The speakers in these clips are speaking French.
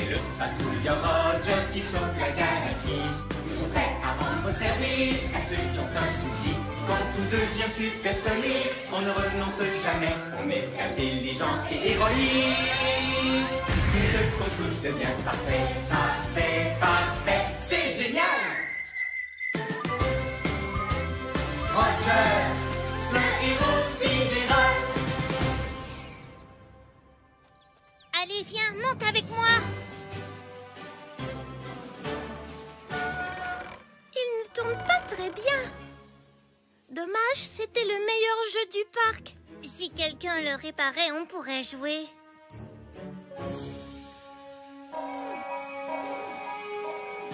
C'est le patrouilleur Roger qui sauve la galaxie. Toujours prêt à rendre service à ceux qui ont un souci. Quand tout devient supersonique, on ne renonce jamais. On est intelligent et héroïque. Tout ce qu'on touche devient parfait, parfait, parfait. C'est génial! Roger, le héros sidéral. Allez, viens, monte avec moi. Il ne tourne pas très bien. Dommage, c'était le meilleur jeu du parc. Si quelqu'un le réparait, on pourrait jouer.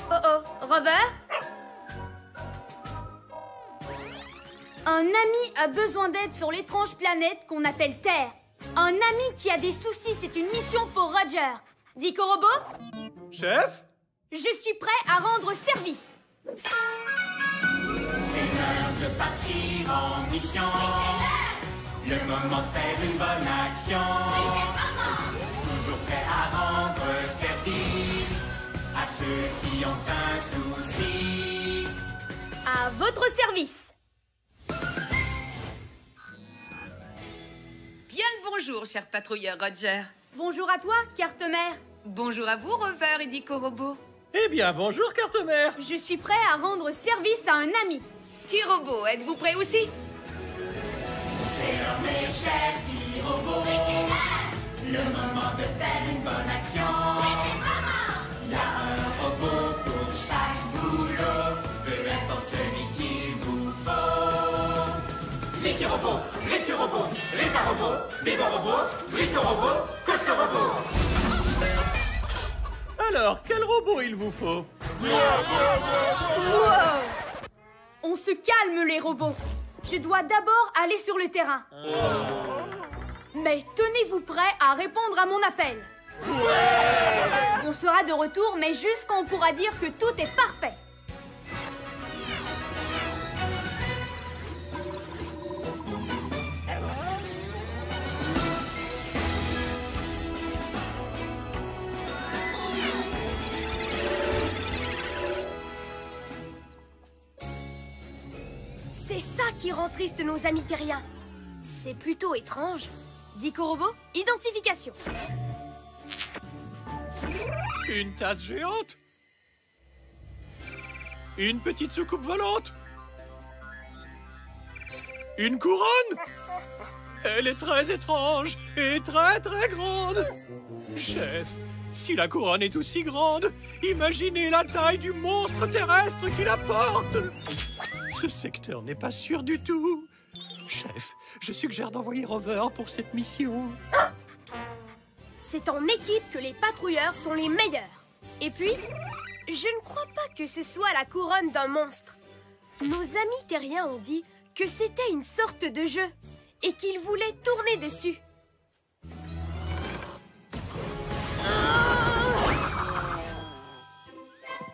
Oh, Robert? Un ami a besoin d'aide sur l'étrange planète qu'on appelle Terre. Un ami qui a des soucis, c'est une mission pour Roger. Dico Robot? Chef? Je suis prêt à rendre service. C'est l'heure de partir en mission. Le moment de faire une bonne action. Toujours prêt à rendre service à ceux qui ont un souci. À votre service. Bien le bonjour, cher patrouilleur Roger. Bonjour à toi, Carte-Mère. Bonjour à vous, Rover et Dico Robot. Eh bien, bonjour, Carte-Mère. Je suis prêt à rendre service à un ami. T-Robot, êtes-vous prêt aussi? C'est l'heure, mes chers petits robots. Le moment de faire une bonne action. Il y a un robot pour chaque boulot, peu importe celui qu'il vous faut. L'équi-robot, récu-robot, répar-robot, dévore-robot, brico-robot, coste-robot. Alors, quel robot il vous faut? Wow. On se calme, les robots. Je dois d'abord aller sur le terrain. Mais tenez-vous prêts à répondre à mon appel. On sera de retour, mais juste quand on pourra dire que tout est parfait. C'est ça qui rend triste nos amis terriens. C'est plutôt étrange. Dico Robot, identification. Une tasse géante? Une petite soucoupe volante? Une couronne? Elle est très étrange et très très grande. Chef, si la couronne est aussi grande, imaginez la taille du monstre terrestre qui la porte. Ce secteur n'est pas sûr du tout. Chef, je suggère d'envoyer Rover pour cette mission. C'est en équipe que les patrouilleurs sont les meilleurs. Et puis, je ne crois pas que ce soit la couronne d'un monstre. Nos amis terriens ont dit que c'était une sorte de jeu et qu'ils voulaient tourner dessus.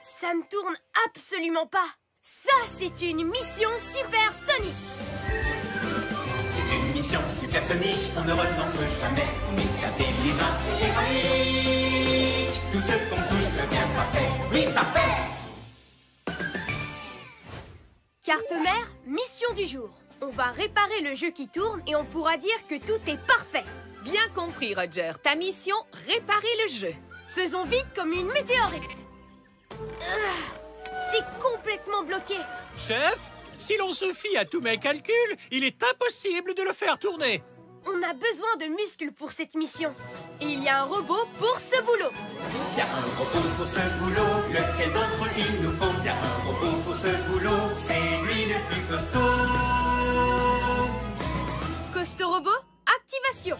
Ça ne tourne absolument pas. Ça, c'est une mission supersonique. C'est une mission supersonique, on ne renonce jamais. Mais intelligent et héroïque. Tout ce qu'on touche devient parfait. Oui, parfait! Carte-Mère, mission du jour. On va réparer le jeu qui tourne et on pourra dire que tout est parfait. Bien compris, Roger. Ta mission, réparer le jeu. Faisons vite comme une météorite. C'est complètement bloqué. Chef, si l'on se fie à tous mes calculs, il est impossible de le faire tourner. On a besoin de muscles pour cette mission. Et il y a un robot pour ce boulot. Il y a un robot pour ce boulot, lequel d'entre eux il nous faut? Il y a un robot pour ce boulot, c'est lui le plus costaud. Costo Robot, activation.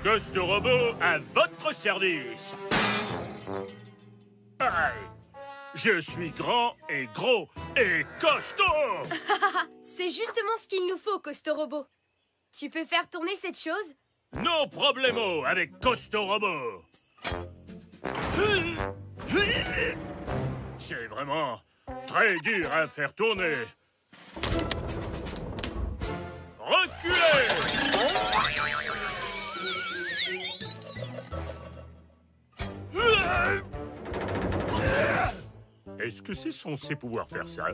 Costo Robot à votre service. Aïe. Je suis grand et gros et costaud. C'est justement ce qu'il nous faut, Costo Robot. Tu peux faire tourner cette chose? No problemo avec Costo Robot. C'est vraiment très dur à faire tourner. reculez! Est-ce que c'est censé pouvoir faire ça?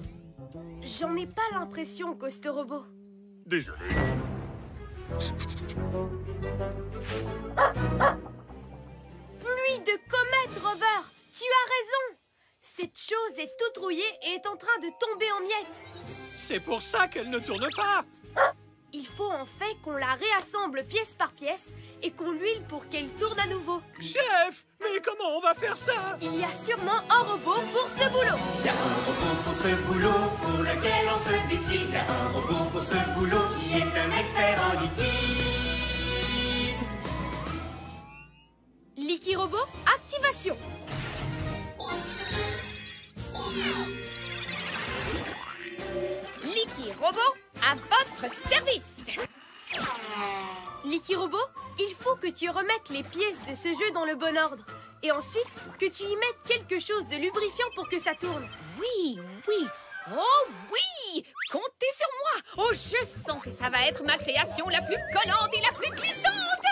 J'en ai pas l'impression, Ghost Robot. Désolé. Pluie de comètes, Rover! Tu as raison! Cette chose est toute rouillée et est en train de tomber en miettes. C'est pour ça qu'elle ne tourne pas. Il faut en fait qu'on la réassemble pièce par pièce et qu'on l'huile pour qu'elle tourne à nouveau. Chef, mais comment on va faire ça? Il y a sûrement un robot pour ce boulot. Il y a un robot pour ce boulot, pour lequel on se décide. Il y a un robot pour ce boulot, qui est un expert en liquide. Likirobot, activation. Likirobot, à votre service. Likirobot, il faut que tu remettes les pièces de ce jeu dans le bon ordre. Et ensuite, que tu y mettes quelque chose de lubrifiant pour que ça tourne. Oui, oui. Oh oui! Comptez sur moi! Oh, je sens que ça va être ma création la plus collante et la plus glissante!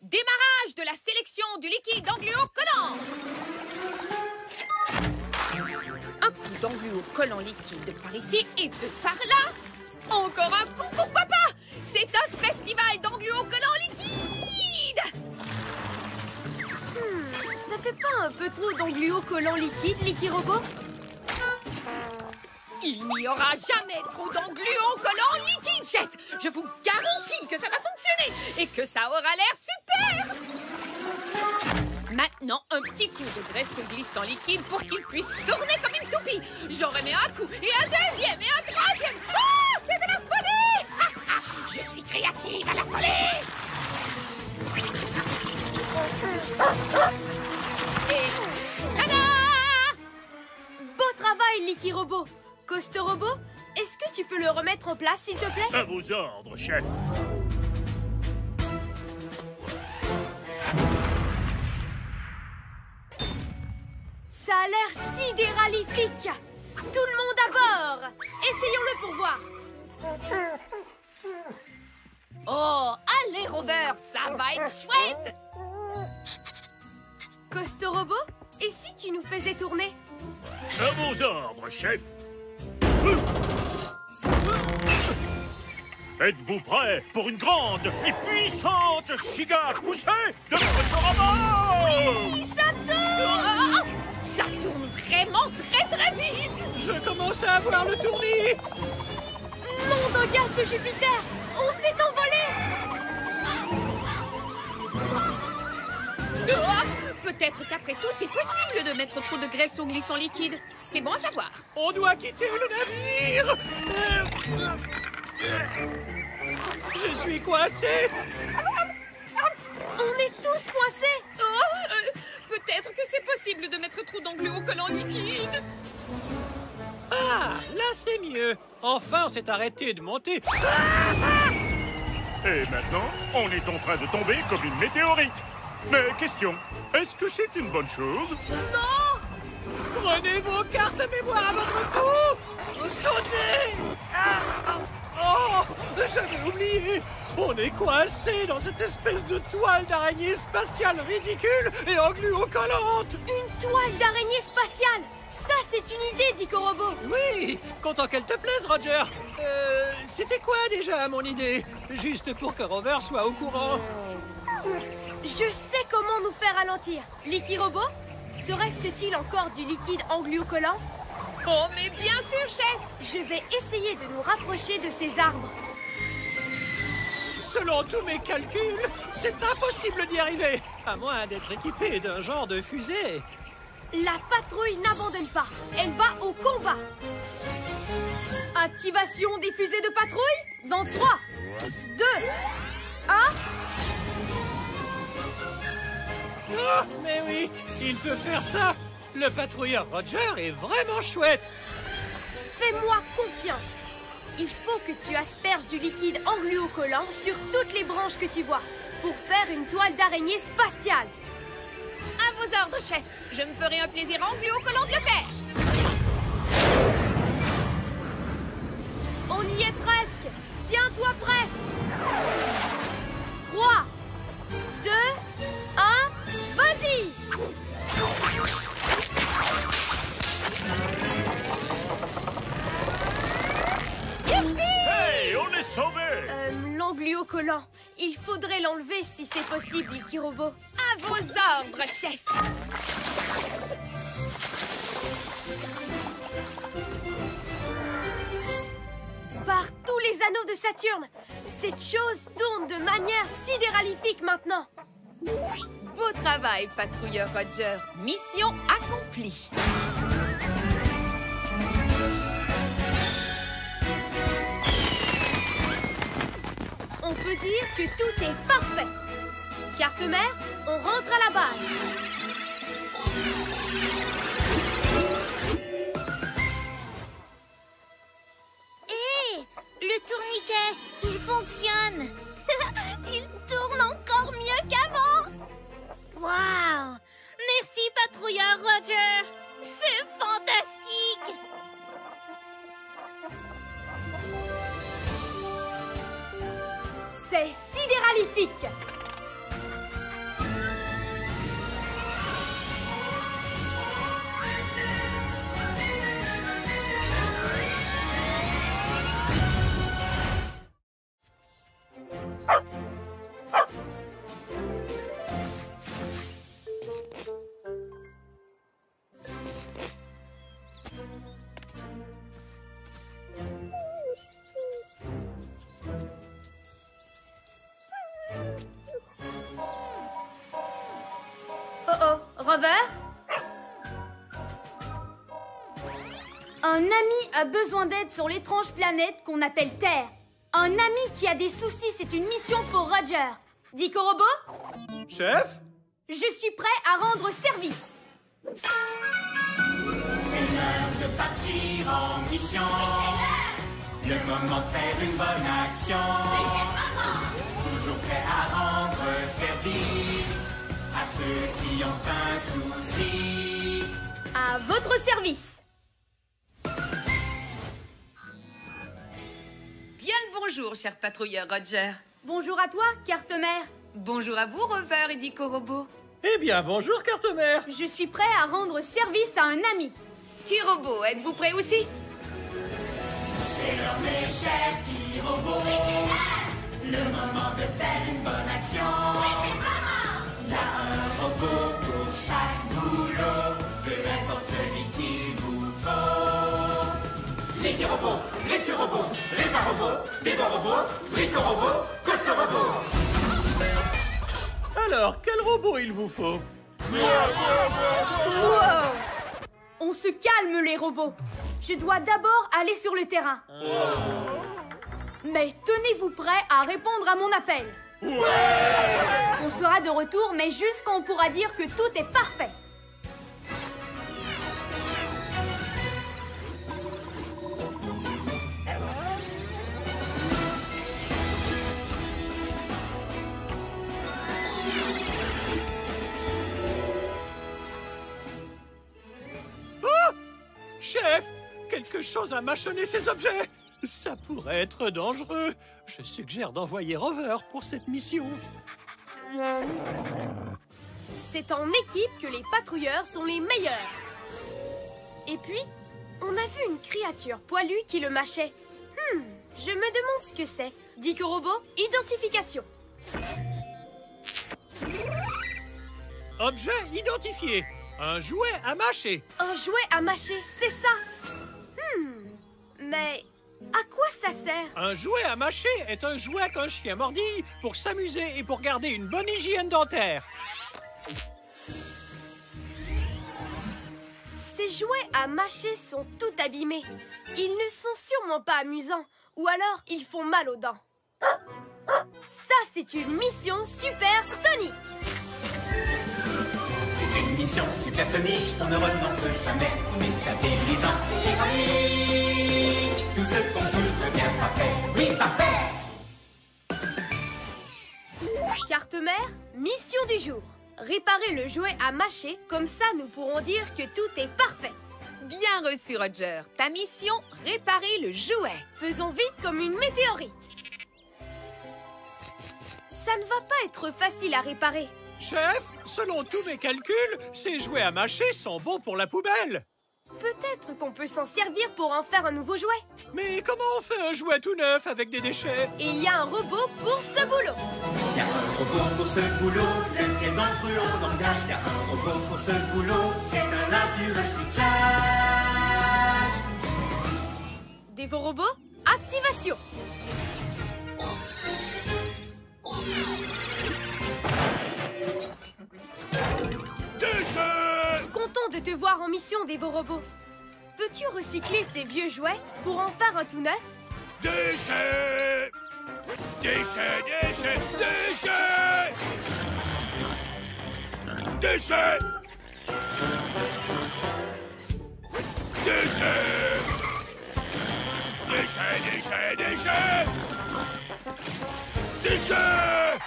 Démarrage de la sélection du liquide engluo collant! Un coup d'engluo collant liquide par ici et de par là! Encore un coup, pourquoi pas? C'est un festival d'engluo collant liquide! Ça fait pas un peu trop d'engluo collant liquide, Likirobot? Il n'y aura jamais trop d'engluo collant liquide, chef! Je vous garantis que ça va fonctionner et que ça aura l'air super! Maintenant, un petit coup de graisse glissant liquide pour qu'il puisse tourner comme une toupie. J'en remets un coup, et un deuxième, et un troisième. Oh, c'est de la folie! Ha, ha, je suis créative à la folie! Et tada! Beau travail, Likirobot. Ghost Robot, est-ce que tu peux le remettre en place, s'il te plaît? À vos ordres, chef. Ça a l'air sidéralifique. Tout le monde à bord. Essayons-le pour voir. Oh, allez, Rover, ça va être chouette! Ghost Robot, et si tu nous faisais tourner? À vos ordres, chef. Êtes-vous prêts pour une grande et puissante giga poussée de Castorama? Oui, ça tourne! Oh, ça tourne vraiment très très vite! Je commence à avoir le tournis. Nom de gaz de Jupiter! On s'est envolé! Oh, peut-être qu'après tout, c'est possible de mettre trop de graisse au glissant liquide. C'est bon à savoir. On doit quitter le navire. Je suis coincé. On est tous coincés! Oh, peut-être que c'est possible de mettre trop d'engluo collant liquide. Ah, là c'est mieux. Enfin, on s'est arrêté de monter. Et maintenant, on est en train de tomber comme une météorite. Mais question, est-ce que c'est une bonne chose? Prenez vos cartes mémoire à votre cou. Sautez. Oh, j'avais oublié. On est coincé dans cette espèce de toile d'araignée spatiale ridicule et engluo-collante. Une toile d'araignée spatiale! Ça, c'est une idée, Likirobot! Oui, content qu'elle te plaise, Roger. C'était quoi déjà mon idée? Juste pour que Rover soit au courant. Je sais comment nous faire ralentir. Likirobot, te reste-t-il encore du liquide engluo-collant? Oh, mais bien sûr, chef! Je vais essayer de nous rapprocher de ces arbres. Selon tous mes calculs, c'est impossible d'y arriver, à moins d'être équipé d'un genre de fusée. La patrouille n'abandonne pas. Elle va au combat. Activation des fusées de patrouille dans 3, 2, 1... Oh, mais oui, il peut faire ça. Le patrouilleur Roger est vraiment chouette. Fais-moi confiance. Il faut que tu asperges du liquide engluo-collant sur toutes les branches que tu vois pour faire une toile d'araignée spatiale. À vos ordres, chef. Je me ferai un plaisir engluo-collant de le faire. On y est presque. Tiens Tiens-toi prêt. 3, 2, 1, vas-y! Hey, on est sauvés! L'angluocollant. Il faudrait l'enlever si c'est possible, Ikirobo. À vos ordres, chef. Par tous les anneaux de Saturne, cette chose tourne de manière sidéralifique maintenant. Beau travail, patrouilleur Roger. Mission accomplie. On peut dire que tout est parfait. Carte-mère, on rentre à la base. Hé, le tourniquet, il fonctionne. Il tourne encore mieux qu'avant. Waouh! Merci, patrouilleur Roger. C'est fantastique. C'est sidéralifique. Oh, Rover? Un ami a besoin d'aide sur l'étrange planète qu'on appelle Terre. Un ami qui a des soucis, c'est une mission pour Roger. Dicorobo, Chef? je suis prêt à rendre service. C'est l'heure de partir en mission. Le moment de faire une bonne action. Toujours prêt à rendre service à ceux qui ont un souci. À votre service. Bien le bonjour, cher patrouilleur Roger. Bonjour à toi, carte-mère. Bonjour à vous, Rover et Dicorobo. Eh bien, bonjour, carte-mère. Je suis prêt à rendre service à un ami. Tirobo, êtes-vous prêt aussi? C'est l'heure, mes chers petits robots. Le moment de faire une bonne action. Il y a un robot pour chaque boulot, peu importe celui qu'il vous faut. L'équi-robot, récu-robot, répar-robot, débat-robot, brico-robot, coste-robot. Alors, quel robot il vous faut? Wow! On se calme, les robots. Je dois d'abord aller sur le terrain. Mais tenez-vous prêts à répondre à mon appel. On sera de retour, mais juste quand on pourra dire que tout est parfait. Chef, quelque chose a mâchonné ces objets. Ça pourrait être dangereux. Je suggère d'envoyer Rover pour cette mission. C'est en équipe que les patrouilleurs sont les meilleurs. Et puis, on a vu une créature poilue qui le mâchait. Je me demande ce que c'est. Dicorobo, identification. Objet identifié. Un jouet à mâcher. Un jouet à mâcher, c'est ça. Mais à quoi ça sert? Un jouet à mâcher est un jouet qu'un chien mordille pour s'amuser et pour garder une bonne hygiène dentaire. Ces jouets à mâcher sont tout abîmés. Ils ne sont sûrement pas amusants. Ou alors, ils font mal aux dents. Ça, c'est une mission supersonique. C'est une mission supersonique, on ne renonce jamais. On est intelligent et héroïque. Tout ce qu'on touche devient parfait. Oui, parfait. Carte-mère, mission du jour. Réparer le jouet à mâcher, comme ça nous pourrons dire que tout est parfait. Bien reçu, Roger. Ta mission, réparer le jouet. Faisons vite comme une météorite. Ça ne va pas être facile à réparer. Chef, selon tous mes calculs, ces jouets à mâcher sont bons pour la poubelle. Peut-être qu'on peut s'en servir pour en faire un nouveau jouet. Mais comment on fait un jouet tout neuf avec des déchets? Et il y a un robot pour ce boulot. Il y a un robot pour ce boulot, lequel d'entre eux on engage? Il y a un robot pour ce boulot, c'est un as du recyclage. Dévorobo, activation. Déchets! Content de te voir en mission, Dévorobo. Peux-tu recycler ces vieux jouets pour en faire un tout neuf? Déchets! Déchets, déchets, déchets! Déchets! Déchets! Déchets, déchets, déchets! Déchets!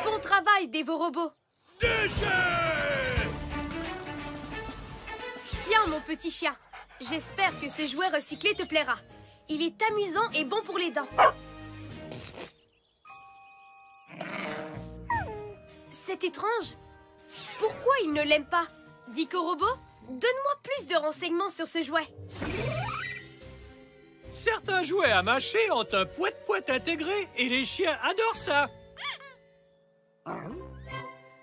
Bon travail, Dévorobo. Déchets! Tiens, mon petit chien. J'espère que ce jouet recyclé te plaira. Il est amusant et bon pour les dents. C'est étrange. Pourquoi il ne l'aime pas? Dicorobo, donne-moi plus de renseignements sur ce jouet. Certains jouets à mâcher ont un poète-poète intégré et les chiens adorent ça.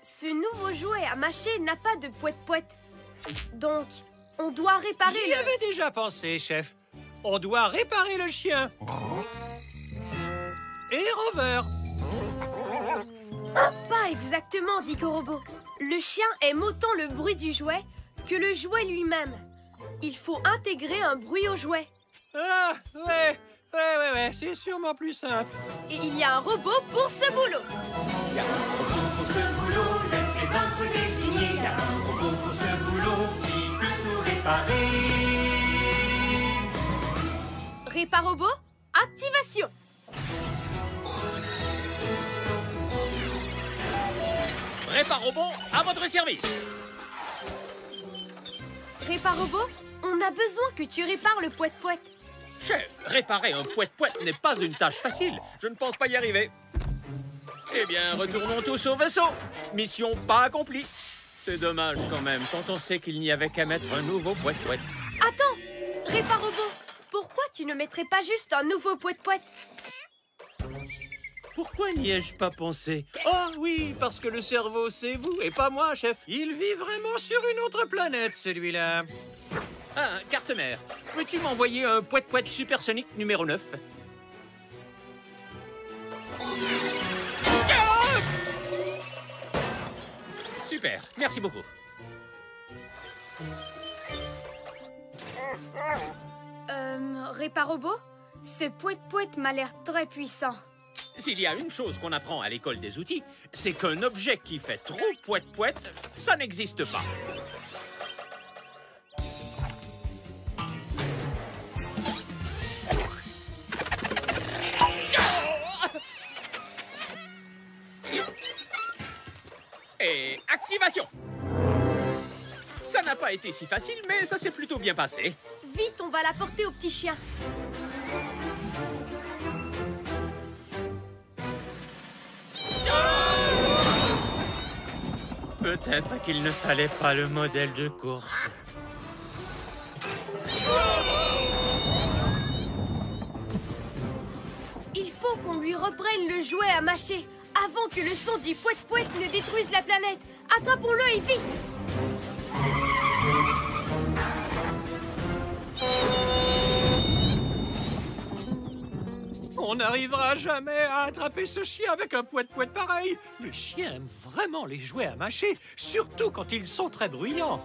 Ce nouveau jouet à mâcher n'a pas de poète-poète. Donc, on doit réparer J'y avais déjà pensé, chef. On doit réparer le chien. Et Rover. Pas exactement, Dicorobo. Le chien aime autant le bruit du jouet que le jouet lui-même. Il faut intégrer un bruit au jouet. Ah, ouais, c'est sûrement plus simple. Et il y a un robot pour ce boulot. Il y a un robot pour ce boulot, lequel d'entre eux désigné? Il y a un robot pour ce boulot qui peut tout réparer. Réparobo, activation. Réparobo, à votre service. Réparobo, on a besoin que tu répares le poète-poète. Chef, réparer un poète-poète n'est pas une tâche facile. Je ne pense pas y arriver. Eh bien, retournons tous au vaisseau. Mission pas accomplie. C'est dommage quand même, quand on sait qu'il n'y avait qu'à mettre un nouveau poète-poète. Attends, Réparobo, pourquoi tu ne mettrais pas juste un nouveau poète-poète? Pourquoi n'y ai-je pas pensé? Oh oui, parce que le cerveau, c'est vous et pas moi, chef. Il vit vraiment sur une autre planète, celui-là. Ah, carte-mère, peux-tu m'envoyer un poète-poète supersonique numéro 9? Super, merci beaucoup. Réparobo, ce poète-poète m'a l'air très puissant. S'il y a une chose qu'on apprend à l'école des outils, c'est qu'un objet qui fait trop poète-poète, ça n'existe pas. Et activation! Ça n'a pas été si facile, mais ça s'est plutôt bien passé. Vite, on va la porter au petit chien. Peut-être qu'il ne fallait pas le modèle de course. Il faut qu'on lui reprenne le jouet à mâcher avant que le son du poète-poète ne détruise la planète. Attrapons-le et vite! On n'arrivera jamais à attraper ce chien avec un poète-poète pareil. Les chiens aiment vraiment les jouets à mâcher, surtout quand ils sont très bruyants.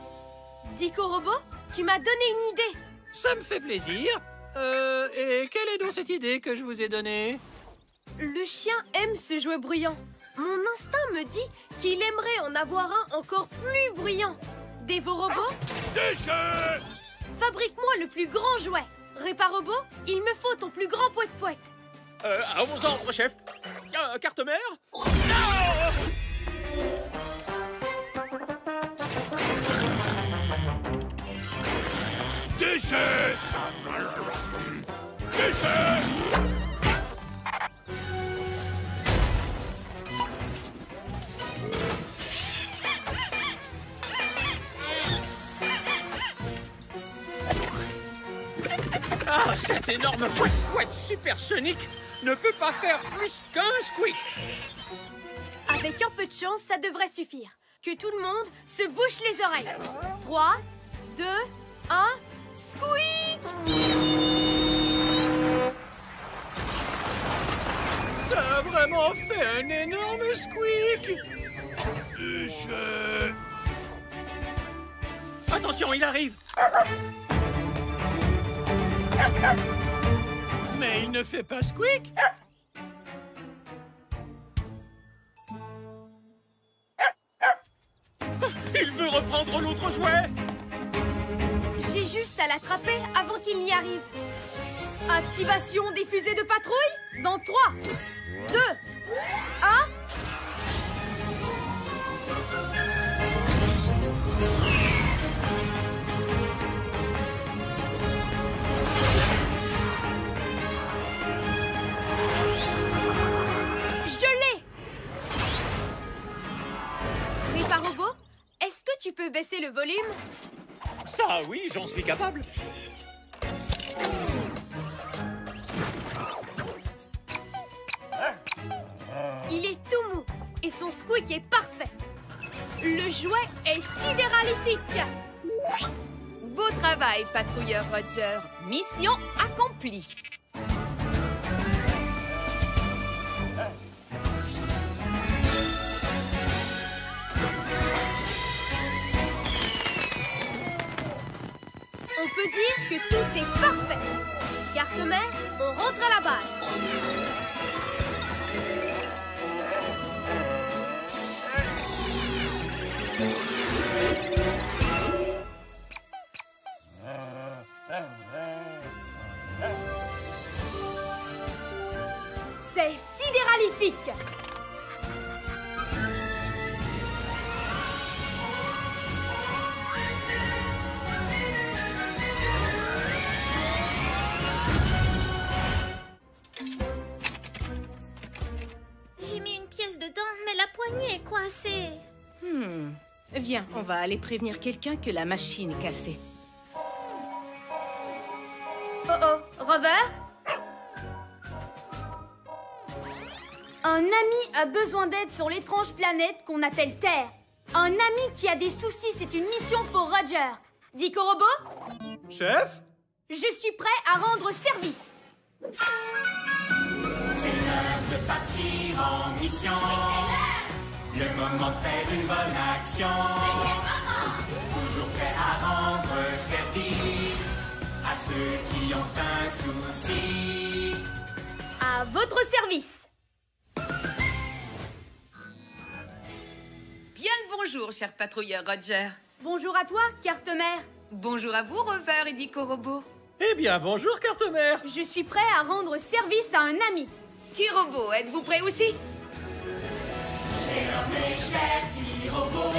Dicorobo, tu m'as donné une idée. Ça me fait plaisir. Et quelle est donc cette idée que je vous ai donnée? Le chien aime ce jouet bruyant. Mon instinct me dit qu'il aimerait en avoir un encore plus bruyant. Dévorobo, Déchets! fabrique-moi le plus grand jouet. Réparobo, il me faut ton plus grand poète-poète. À vos ordres, chef. Carte-mère? Déchets! Déchets! Ah, cet énorme fouette supersonique ne peut pas faire plus qu'un squeak. Avec un peu de chance, ça devrait suffire. Que tout le monde se bouche les oreilles. 3, 2, 1, squeak! Ça a vraiment fait un énorme squeak. Attention, il arrive. Mais il ne fait pas squeak. Il veut reprendre l'autre jouet. J'ai juste à l'attraper avant qu'il n'y arrive. Activation des fusées de patrouille dans 3, 2, 1... Je l'ai! Riparobo, est-ce que tu peux baisser le volume? Ça, oui, j'en suis capable. Il est tout mou et son squeak est parfait. Le jouet est sidéralifique. Beau travail, patrouilleur Roger. Mission accomplie. On peut dire que tout est parfait. Carte-mère, on rentre à la base. C'est sidéralifique. J'ai mis une pièce dedans, mais la poignée est coincée. Viens, on va aller prévenir quelqu'un que la machine est cassée. Oh oh, Robert? Un ami a besoin d'aide sur l'étrange planète qu'on appelle Terre. Un ami qui a des soucis, c'est une mission pour Roger. Dico Robo, Chef? je suis prêt à rendre service. C'est l'heure de partir en mission. Le moment de faire une bonne action. Toujours prêt à rendre service à ceux qui ont un souci. À votre service. Bien le bonjour, cher patrouilleur Roger. Bonjour à toi, carte-mère. Bonjour à vous, Rover et Dico Robo. Eh bien, bonjour, carte-mère. Je suis prêt à rendre service à un ami. T-Robo, êtes-vous prêt aussi? C'est l'heure, mes chers petits robots.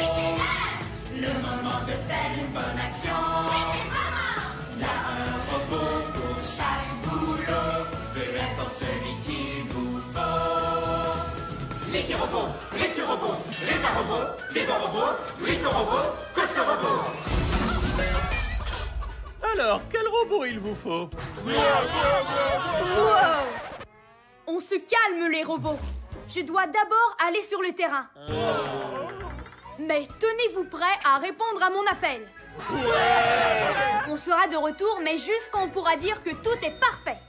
Le moment de faire une bonne action. Il y a un robot pour chaque boulot, peu importe celui qu'il vous faut. L'équi-robot, récu-robot, répa-robot, débat-robot, rico-robot, coste-robot. Alors, quel robot il vous faut? Wow! On se calme, les robots. Je dois d'abord aller sur le terrain. Mais tenez-vous prêts à répondre à mon appel. On sera de retour, mais juste quand on pourra dire que tout est parfait.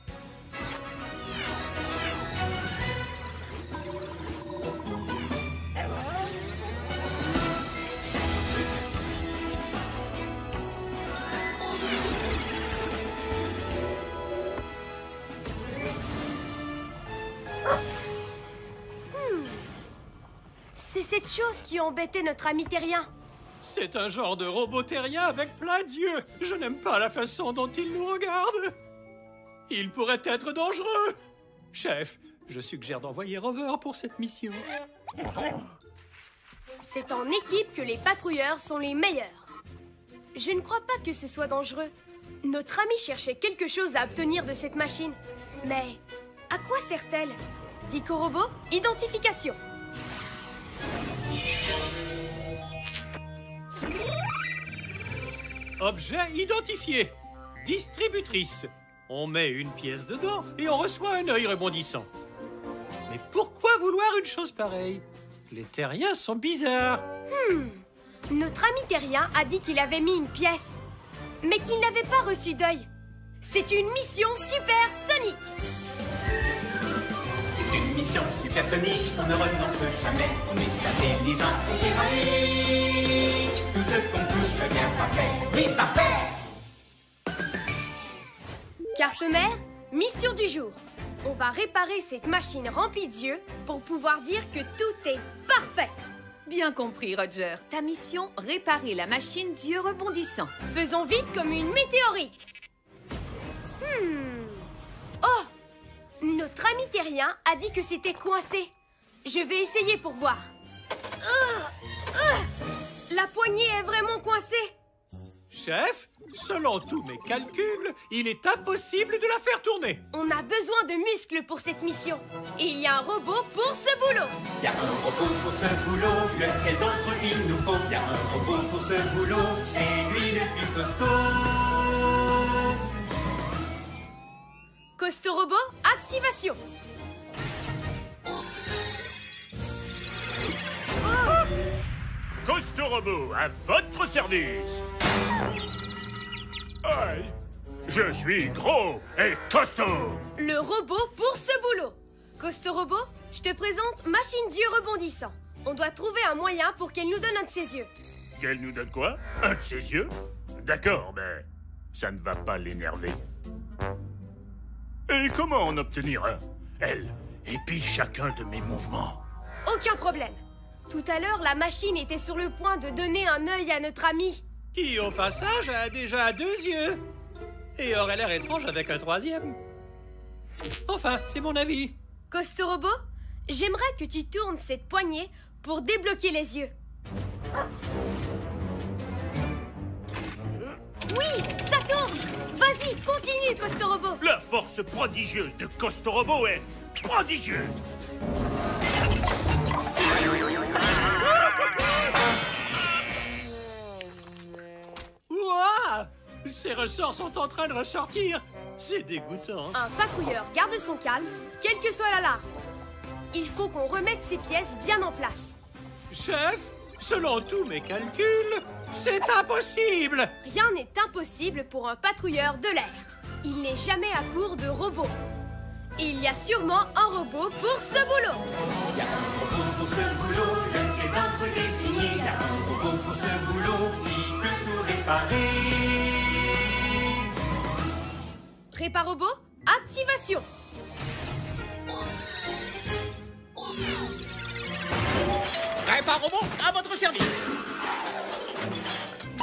C'est cette chose qui embêtait notre ami terrien. C'est un genre de robot terrien avec plein d'yeux. Je n'aime pas la façon dont il nous regarde. Il pourrait être dangereux. Chef, je suggère d'envoyer Rover pour cette mission. C'est en équipe que les patrouilleurs sont les meilleurs. Je ne crois pas que ce soit dangereux. Notre ami cherchait quelque chose à obtenir de cette machine. Mais à quoi sert-elle? Dico Robo, identification. Objet identifié. Distributrice. On met une pièce dedans et on reçoit un œil rebondissant. Mais pourquoi vouloir une chose pareille? Les terriens sont bizarres. Notre ami terrien a dit qu'il avait mis une pièce, mais qu'il n'avait pas reçu d'œil. C'est une mission supersonique. C'est une mission supersonique, on ne renonce jamais. On est intelligent et héroïque. Tout ce qu'on touche devient parfait. Oui, parfait! Carte-mère, mission du jour. On va réparer cette machine remplie d'yeux pour pouvoir dire que tout est parfait. Bien compris, Roger. Ta mission, réparer la machine d'yeux rebondissants. Faisons vite comme une météorite. Oh! Notre ami terrien a dit que c'était coincé. Je vais essayer pour voir. La poignée est vraiment coincée. Chef, selon tous mes calculs, il est impossible de la faire tourner. On a besoin de muscles pour cette mission. Et il y a un robot pour ce boulot. Il y a un robot pour ce boulot, lequel d'entre il nous faut? Il y a un robot pour ce boulot, c'est lui le plus costaud. Costaud robot, activation. Costaud Robot, à votre service. Aïe, je suis gros et costaud. Le robot pour ce boulot. Costaud robot, je te présente machine d'yeux rebondissant. On doit trouver un moyen pour qu'elle nous donne un de ses yeux. Qu'elle nous donne quoi? Un de ses yeux? D'accord, mais ça ne va pas l'énerver. Et comment en obtenir un? Elle épie chacun de mes mouvements. Aucun problème. Tout à l'heure, la machine était sur le point de donner un œil à notre ami. Qui, au passage, a déjà 2 yeux. Et aurait l'air étrange avec un 3e. Enfin, c'est mon avis. Costaud robot, j'aimerais que tu tournes cette poignée pour débloquer les yeux. Oui, ça tourne! Vas-y, continue, Costaud robot. La force prodigieuse de Costaud Robot est prodigieuse. Ouah! Ces ressorts sont en train de ressortir. C'est dégoûtant. Un patrouilleur garde son calme, quelle que soit l'alarme. Il faut qu'on remette ces pièces bien en place. Chef, selon tous mes calculs, c'est impossible. Rien n'est impossible pour un patrouilleur de l'air. Il n'est jamais à court de robots. Et il y a sûrement un robot pour ce boulot. Il y a un robot pour ce boulot, lequel d'entre est signé? Il y a un robot pour ce boulot, qui peut tout réparer. Réparobot, activation. Réparobot, à votre service.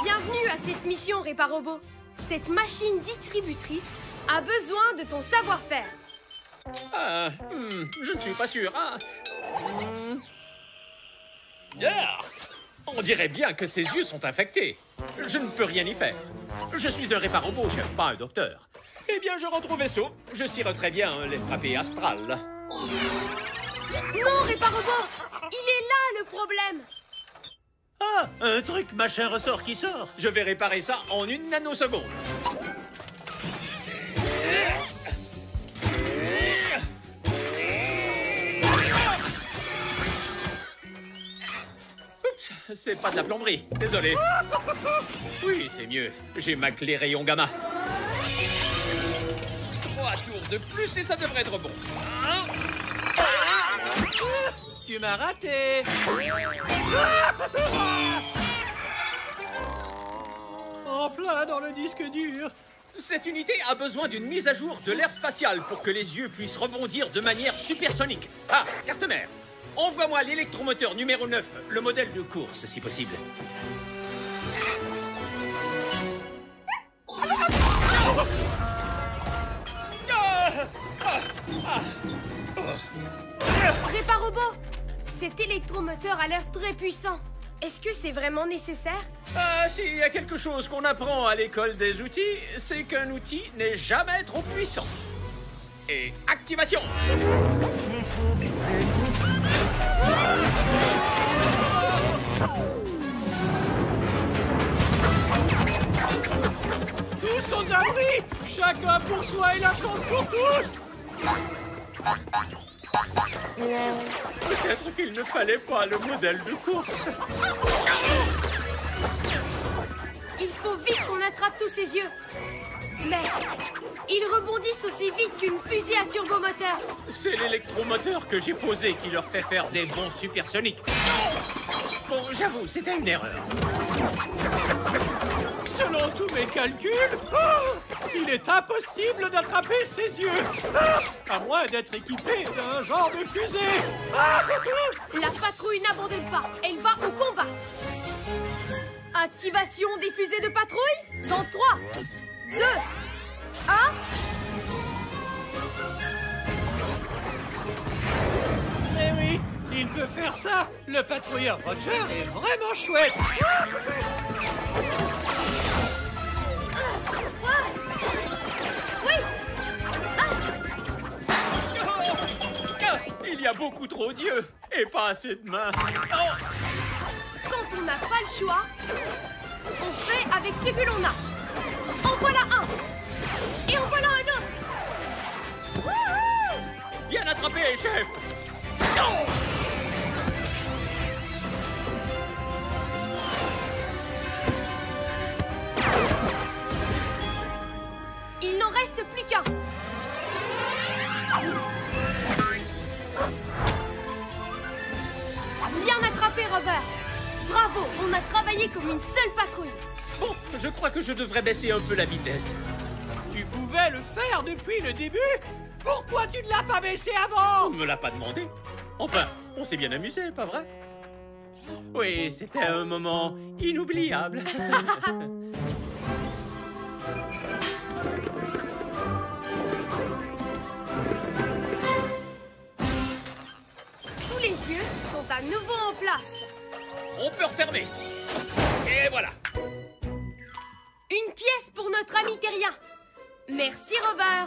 Bienvenue à cette mission, Réparobot. Cette machine distributrice a besoin de ton savoir-faire. Je ne suis pas sûr. On dirait bien que ses yeux sont infectés. Je ne peux rien y faire. Je suis un réparobot, chef, pas un docteur. Eh bien, je rentre au vaisseau. Je cirerais bien les frappés astrales. Non, Réparobot, il est là le problème. Ah, un truc machin ressort qui sort. Je vais réparer ça en 1 nanoseconde. Oups, c'est pas de la plomberie. Désolé. Oui, c'est mieux. J'ai ma clé rayon gamma. 3 tours de plus et ça devrait être bon. Tu m'as raté. En plein dans le disque dur. Cette unité a besoin d'une mise à jour de l'air spatial pour que les yeux puissent rebondir de manière supersonique. Ah, carte-mère, envoie-moi l'électromoteur numéro 9, le modèle de course, si possible. Réparobot, cet électromoteur a l'air très puissant. Est-ce que c'est vraiment nécessaire? Ah, s'il y a quelque chose qu'on apprend à l'école des outils, c'est qu'un outil n'est jamais trop puissant. Et activation! Tous aux abris! Chacun pour soi et la chance pour tous. Peut-être qu'il ne fallait pas le modèle de course. Il faut vite qu'on attrape tous ces yeux. Mais ils rebondissent aussi vite qu'une fusée à turbomoteur. C'est l'électromoteur que j'ai posé qui leur fait faire des bonds supersoniques. Bon, j'avoue, c'était une erreur. Selon tous mes calculs, il est impossible d'attraper ses yeux. À moins d'être équipé d'un genre de fusée. La patrouille n'abandonne pas. Elle va au combat. Activation des fusées de patrouille dans 3, 2, 1. Eh oui, il peut faire ça. Le patrouilleur Roger est vraiment chouette. Oui. Il y a beaucoup trop d'yeux et pas assez de mains. Quand on n'a pas le choix, on fait avec ce que l'on a. En voilà un. Et en voilà un autre. Wouhou! Bien attrapé, chef. Il n'en reste plus qu'un. Bien attrapé, Robert. Bravo, on a travaillé comme une seule patrouille. Bon, je crois que je devrais baisser un peu la vitesse. Tu pouvais le faire depuis le début. Pourquoi tu ne l'as pas baissé avant? On me l'a pas demandé. Enfin, on s'est bien amusé, pas vrai? Oui, c'était un moment inoubliable. Tous les yeux sont à nouveau en place. On peut refermer. Et voilà. Une pièce pour notre ami terrien. Merci, Rover.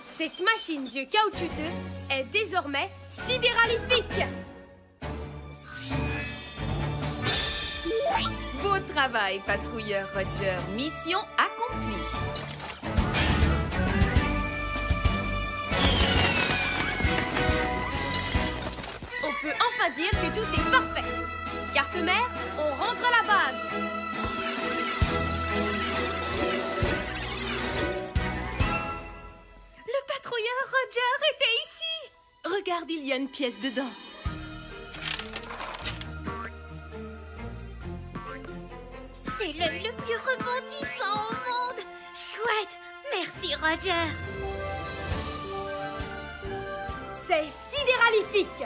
Cette machine yeux caoutchouteux est désormais sidéralifique. Beau travail, patrouilleur Roger. Mission accomplie. On peut enfin dire que tout est parfait. Carte mère, on rentre à la base. Le patrouilleur Roger était ici. Regarde, il y a une pièce dedans. C'est l'œil le plus rebondissant au monde. Chouette. Merci, Roger. C'est sidéralifique.